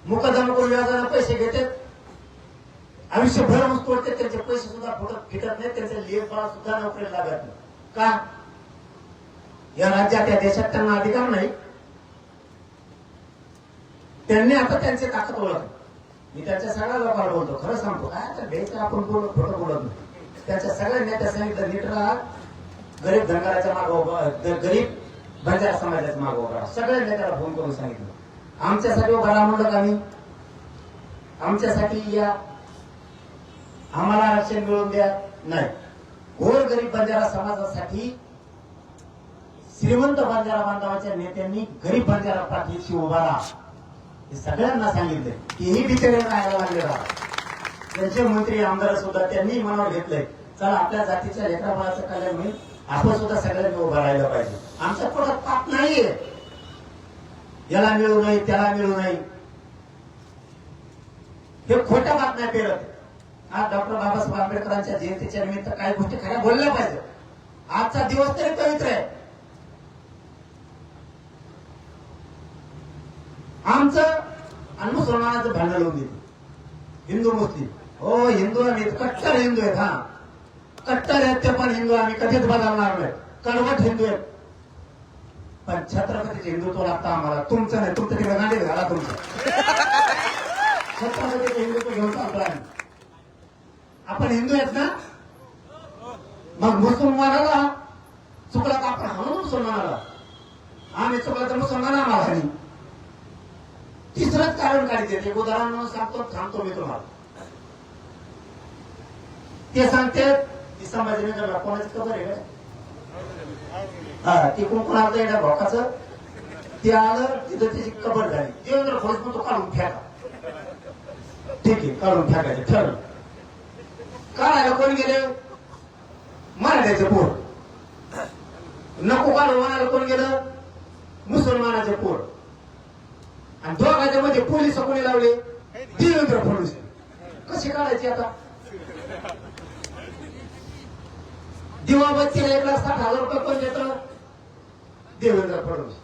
मुकदमा करून व्याजाला पैसे घेतात, आयुष्यभर ऊस तोडते, त्यांचे पैसे सुद्धा फिटत नाही, त्यांचे लेखफळ सुद्धा नोकरीला लागत नाही. का? या राज्यात या देशात त्यांना अधिकार नाही. त्यांनी आता त्यांची ताकद ओळखली. मी त्यांच्या सगळ्या लोकांना बोलतो, खरं सांगतो, काय द्यायचं आपण खोटं बोलत नाही. त्यांच्या सगळ्या नेत्या सांगितलं, नीट राहा, गरीब धनगराच्या मागे, गरीब बंजारा समाजाच्या मागे उभा राहा. सगळ्या नेत्याला फोन करून सांगितलं, आमच्यासाठी उभा राहा म्हणलं का मी, आमच्यासाठी या, आम्हाला आरक्षण मिळवून द्या. नाही, गोर गरीब बंजारा समाजासाठी श्रीमंत बंजारा बांधवाच्या नेत्यांनी गरीब बंजारा पाठीशी उभा राहा हे सगळ्यांना सांगितलंय. तेही बिचारे राहायला लागले राहा. त्यांचे मंत्री आमदार सुद्धा त्यांनी मनावर घेतलंय, चला आपल्या जातीच्या लेकराबाळाचं कल्याण होईल, आपण सुद्धा सगळ्यांनी उभा राहायला पाहिजे. आमच्या पोटात पाप नाहीये, याला मिळू नये त्याला मिळू नये हे खोट्या बातम्या पेरत. आज डॉक्टर बाबासाहेब आंबेडकरांच्या जयंतीच्या निमित्त काही गोष्टी खऱ्या बोलल्या पाहिजे. आजचा दिवस तरी पवित्र आहे. आमचं आणि मुसलमानाचं भांडण लावून दिलं, हिंदू मुस्लिम. हो, हिंदू आम्ही कट्टर हिंदू आहेत. हा, कट्टर आहेत ते पण हिंदू आम्ही कधीच बदलणार नाही. कडवट हिंदू आहेत, पण छत्रपतीचे हिंदुत्व लागतं आम्हाला. तुमचं नाही, तुमचं तिकडे गाडी घाला तुमचं. छत्रपतीचे हिंदुत्व घेऊन चालतो आम्ही. आपण हिंदू आहेत ना, मग मुसलमानाला चुकला तर आपण म्हणून मुसलमानाला, आम्ही चुकला तर मुसलमान आम्हाला नाही. तिसरंच कारण काढते, एक उदाहरण सांगतो, थांबतो मी तुम्हाला. ते सांगते ती संभाजीनगरला कोणाची खबर आहे का? हा, ती कोण आलं एका भोकाचं, ते आलं तिथं त्याची कबर झाली. देवेंद्र फडणवीस तो काढून फेका. ठीक आहे, काढून फेकायचं ठरलं. काढायला कोण गेले? मराठ्याचे पोर. नको काढून म्हणायला कोण गेलं? मुसलमानाचे पोर. आणि दोघांच्या मध्ये पोलीस कोणी लावले? देवेंद्र फडणवीस. कशी काढायची आता? दिवाबत्तीला 1,60,000 रुपये कोण देतं? देवेंद्र फडणवीस.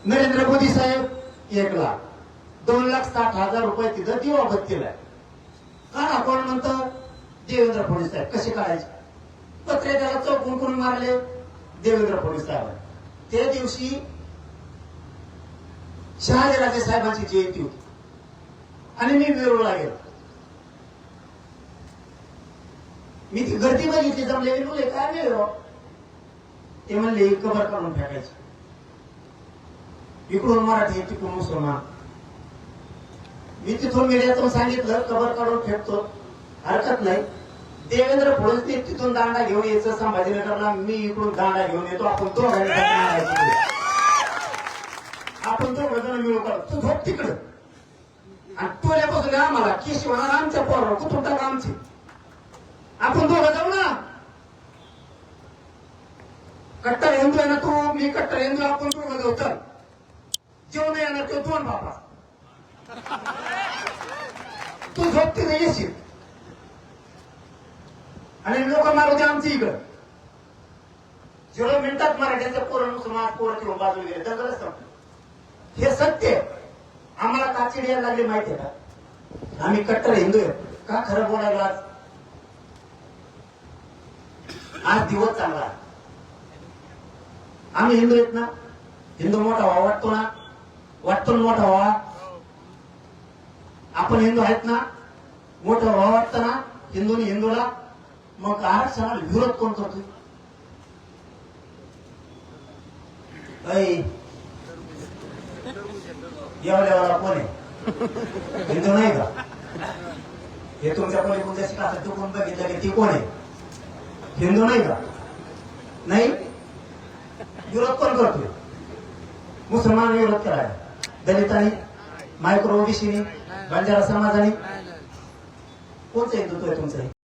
नरेंद्र मोदी साहेब 1,00,000, 2,60,000 रुपये तिथं दिवाबत्तीला आहे. काढा कोण म्हणतं? देवेंद्र फडणवीस साहेब. कशी काढायची? पत्रे त्याला चौकून कोण मारले? देवेंद्र फडणवीस साहेब. त्या दिवशी शहाजीराजे साहेबांची जयंती होती आणि मी वेरूळला गेलो. मी ती गर्दी बघितली, जमलेली मुले काय वेळ, ते म्हणले कबर काढून फेकायची. इकडून मराठी तिकडून मुसलमान. मी तिथून मीडियातून सांगितलं कबर काढून फेकतो, हरकत नाही. देवेंद्र फडणवीस तिथून दांडा घेऊन यायचं संभाजीनगरला, मी इकडून दांडा घेऊन येतो, आपण आपण तो वजन मिळू करतो. तू झोप तिकडं आणि टोल्यापासून आम्हाला केशी होणार आमच्या पोरावर, कुठून टाका आमची. आपण दोघं जाऊ ना. कट्टर हिंदू आहे ना तू, मी कट्टर हिंदू, आपण दोघं जाऊ. चल, जेवण येणार तो दोन बापा. तू झोप तिथे येशील आणि लोक मारू दे आमची इकडं. 0 मिनिटात मराठ्यांच्या पोरं मुसलमान पोरं किंवा बाजूला गेले, दंगलच संपली. हे सत्य. आम्हाला काचिड यायला लागली माहितीये का? आम्ही कट्टर हिंदू आहे का? खरं बोलायला आज दिवस चांगला आहे. आम्ही हिंदू आहेत ना, हिंदू मोठा व्हावा वाटतो ना, वाटतो ना मोठा व्हावा. आपण हिंदू आहेत ना, मोठं व्हावा वाटतं ना हिंदूनी हिंदूला. मग आरक्षणाला विरोध कोण करतो? एवढ्यावाला कोण आहे? हिंदू नाही का? हे तुमच्या पलीकडून जशी का तू कोण बघितलं की ती कोण आहे? हिंदू नाही का? नाही. विरोध कोण करतोय? मुसलमान विरोध करायला, दलितांनी, मायक्रो ओबीसीनी, बंजारा समाजाने. कोणतं हिंदुत्व आहे तुमचं?